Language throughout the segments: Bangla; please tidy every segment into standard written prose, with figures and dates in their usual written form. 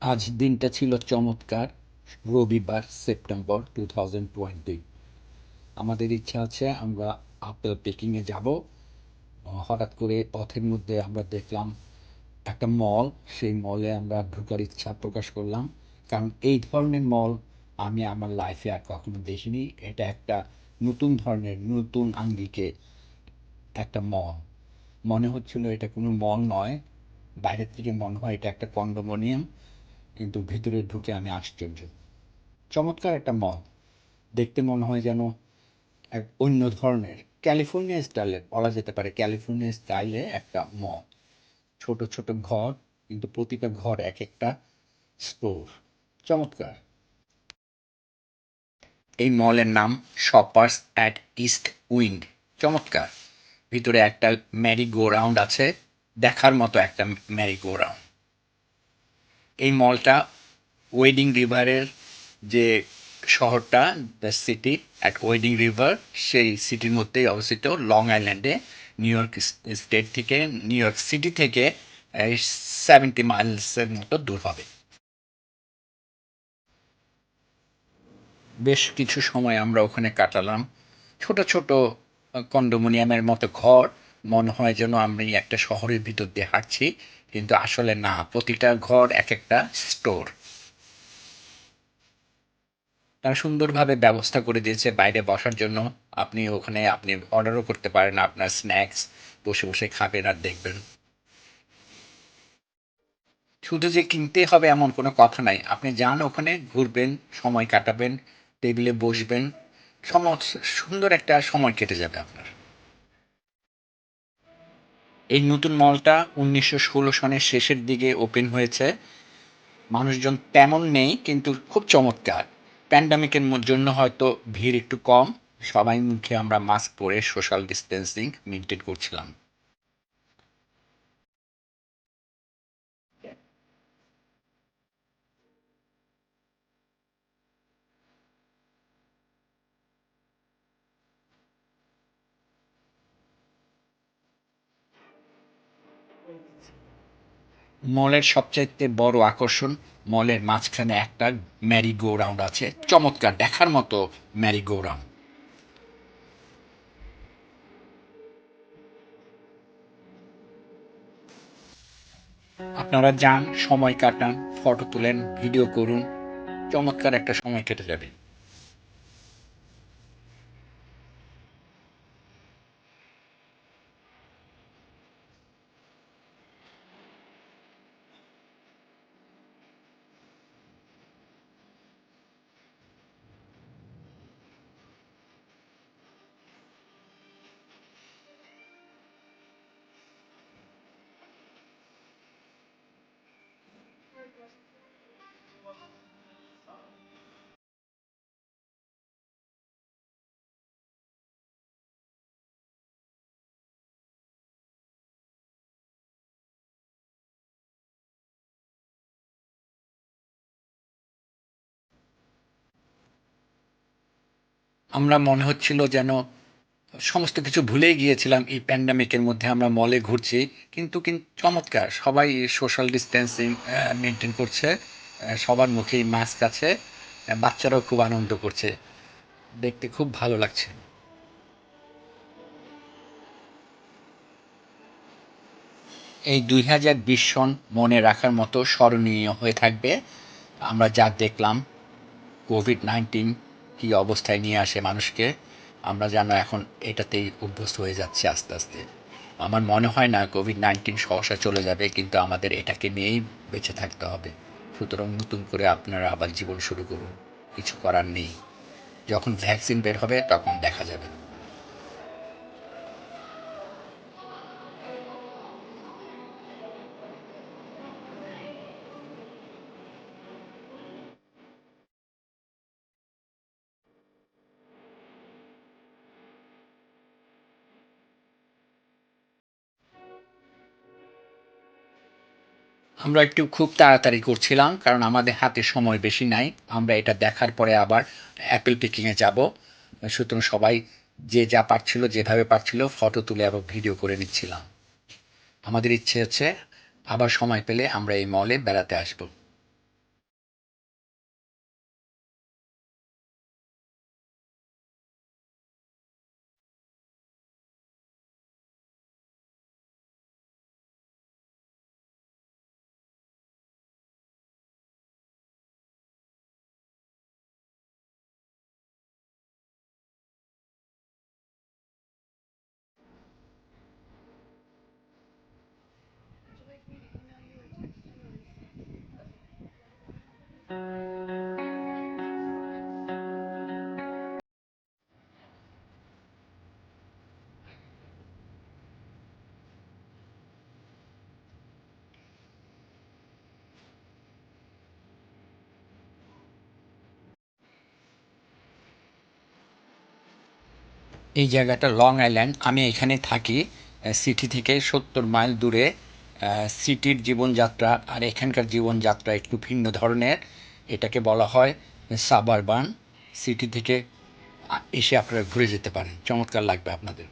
আজ দিনটা ছিল চমৎকার। রবিবার সেপ্টেম্বর 2020। আমাদের ইচ্ছা আছে আমরা আপেল পিকিংয়ে যাব। হঠাৎ করে পথের মধ্যে আমরা দেখলাম একটা মল। সেই মলে আমরা ঢোকার ইচ্ছা প্রকাশ করলাম, কারণ এই ধরনের মল আমি আমার লাইফে আর কখনো দেখিনি। এটা একটা নতুন ধরনের, নতুন আঙ্গিকে একটা মল। মনে হচ্ছিল এটা কোনো মল নয়, বাইরের থেকে মনে হয় এটা একটা কন্ডোমিনিয়াম, কিন্তু ভিতরে ঢুকে আমি আশ্চর্য। চমৎকার একটা মল। দেখতে মনে হয় যেন এক অন্য ধরনের ক্যালিফোর্নিয়া স্টাইলের, বলা যেতে পারে ক্যালিফোর্নিয়া স্টাইলে একটা মল। ছোট ছোট ঘর, কিন্তু প্রতিটা ঘর এক একটা স্টোর। চমৎকার। এই মলের নাম শপার্স অ্যাট ইস্ট উইন্ড। চমৎকার। ভিতরে একটা ম্যারি গো রাউন্ড আছে, দেখার মতো একটা ম্যারি গো রাউন্ড। এই মলটা ওয়েডিং রিভারের যে শহরটা, the city at wedding river, সেই সিটির মধ্যেই অবস্থিত, লং আইল্যান্ডে। নিউ ইয়র্ক স্টেট থেকে, নিউ ইয়র্ক সিটি থেকে এই 70 মাইলসের মতো দূর হবে। বেশ কিছু সময় আমরা ওখানে কাটালাম। ছোট ছোট কন্ডোমিনিয়ামের মতো ঘর। মনে হয় যেন আমি একটা শহরের ভিতর দিয়ে হাঁটছি, কিন্তু আসলে না, প্রতিটা ঘর এক একটা স্টোর। তারা সুন্দরভাবে ব্যবস্থা করে দিয়েছে বাইরে বসার জন্য। আপনি ওখানে আপনি অর্ডারও করতে পারেন আপনার স্ন্যাক্স, বসে বসে খাবেন আর দেখবেন। শুধু যে কিনতে হবে এমন কোনো কথা নাই, আপনি যান ওখানে, ঘুরবেন, সময় কাটাবেন, টেবিলে বসবেন, সুন্দর একটা সময় কেটে যাবে আপনার। এই নতুন মলটা 1916 সনের শেষের দিকে ওপেন হয়েছে। মানুষজন তেমন নেই, কিন্তু খুব চমৎকার। প্যান্ডামিকের জন্য হয়তো ভিড় একটু কম। সবাই মুখে আমরা মাস্ক পরে সোশ্যাল ডিস্টেন্সিং মেনটেন করছিলাম। মলের সবচাইতে বড় আকর্ষণ, মলের মাঝখানে একটা ম্যারি গো রাউন্ড আছে। চমৎকার, দেখার মতো ম্যারি গো রাউন্ড। আপনারা যান, সময় কাটান, ফটো তুলেন, ভিডিও করুন। চমৎকার একটা সময় কেটে যাবে। আমরা মনে হচ্ছিল যেন সমস্ত কিছু ভুলেই গিয়েছিলাম, এই প্যান্ডামিকের মধ্যে আমরা মলে ঘুরছি। কিন্তু চমৎকার, সবাই সোশ্যাল ডিস্টেন্সিং মেনটেন করছে। সবার মুখেই মাস্ক আছে। বাচ্চারাও খুব আনন্দ করছে। দেখতে খুব ভালো লাগছে। এই 2020 সন মনে রাখার মতো স্মরণীয় হয়ে থাকবে। আমরা যা দেখলাম, কোভিড-19 কী অবস্থায় নিয়ে আসে মানুষকে, আমরা যেন এখন এটাতেই অভ্যস্ত হয়ে যাচ্ছি আস্তে আস্তে। আমার মনে হয় না কোভিড-19 সহসা চলে যাবে, কিন্তু আমাদের এটাকে নিয়েই বেঁচে থাকতে হবে। সুতরাং নতুন করে আপনারা আবার জীবন শুরু করুন। কিছু করার নেই। যখন ভ্যাকসিন বের হবে তখন দেখা যাবে। আমরা একটু খুব তাড়াতাড়ি করছিলাম, কারণ আমাদের হাতে সময় বেশি নাই। আমরা এটা দেখার পরে আবার অ্যাপেল পিকিংয়ে যাব। সুতরাং সবাই যে যা পারছিল, যেভাবে পারছিল, ফটো তুলে এবং ভিডিও করে নিচ্ছিলাম। আমাদের ইচ্ছে হচ্ছে আবার সময় পেলে আমরা এই মলে বেড়াতে আসব। এই জায়গাটা লং আইল্যান্ড। আমি এখানে থাকি সিটি থেকে 70 মাইল দূরে। সিটির জীবনযাত্রা আর এখানকার জীবনযাত্রা একটু ভিন্ন ধরনের। এটাকে বলা হয় সাবারবান। সিটি থেকে এসে আপনারা ঘুরে যেতে পারেন, চমৎকার লাগবে আপনাদের।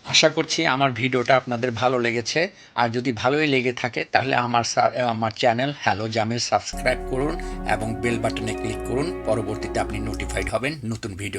আশা করছি আমার ভিডিওটা আপনাদের ভালো লেগেছে। আর যদি ভালোই লেগে থাকে তাহলে আমার চ্যানেল হ্যালো জামিল সাবস্ক্রাইব করুন এবং বেল বাটনে ক্লিক করুন। পরবর্তীতে আপনি নোটিফাইড হবেন নতুন ভিডিও